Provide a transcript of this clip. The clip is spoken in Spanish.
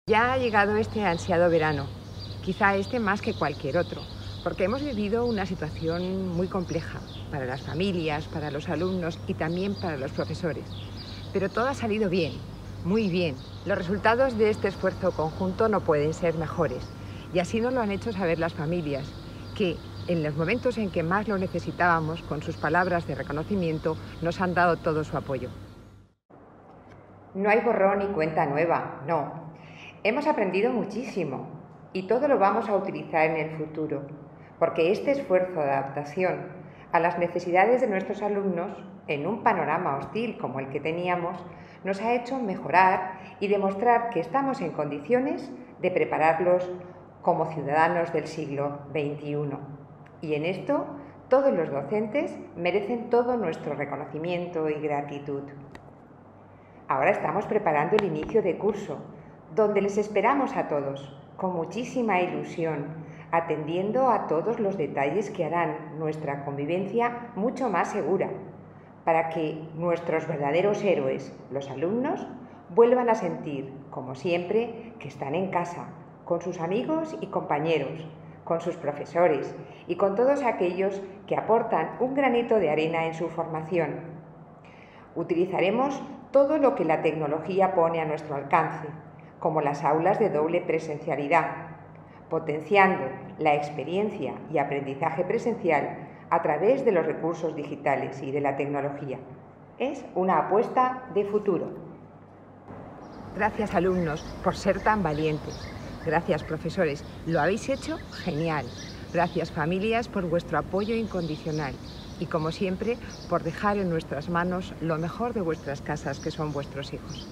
Ya ha llegado este ansiado verano, quizá este más que cualquier otro, porque hemos vivido una situación muy compleja para las familias, para los alumnos y también para los profesores. Pero todo ha salido bien, muy bien. Los resultados de este esfuerzo conjunto no pueden ser mejores. Y así nos lo han hecho saber las familias, que en los momentos en que más lo necesitábamos, con sus palabras de reconocimiento, nos han dado todo su apoyo. No hay borrón ni cuenta nueva, no. Hemos aprendido muchísimo y todo lo vamos a utilizar en el futuro, porque este esfuerzo de adaptación a las necesidades de nuestros alumnos, en un panorama hostil como el que teníamos, nos ha hecho mejorar y demostrar que estamos en condiciones de prepararlos como ciudadanos del siglo XXI. Y en esto, todos los docentes merecen todo nuestro reconocimiento y gratitud. Ahora estamos preparando el inicio de curso, donde les esperamos a todos, con muchísima ilusión, atendiendo a todos los detalles que harán nuestra convivencia mucho más segura, para que nuestros verdaderos héroes, los alumnos, vuelvan a sentir, como siempre, que están en casa, con sus amigos y compañeros, con sus profesores y con todos aquellos que aportan un granito de arena en su formación. Utilizaremos todo lo que la tecnología pone a nuestro alcance, como las aulas de doble presencialidad, potenciando la experiencia y aprendizaje presencial a través de los recursos digitales y de la tecnología. Es una apuesta de futuro. Gracias, alumnos, por ser tan valientes. Gracias, profesores, lo habéis hecho genial. Gracias, familias, por vuestro apoyo incondicional. Y como siempre, por dejar en nuestras manos lo mejor de vuestras casas, que son vuestros hijos.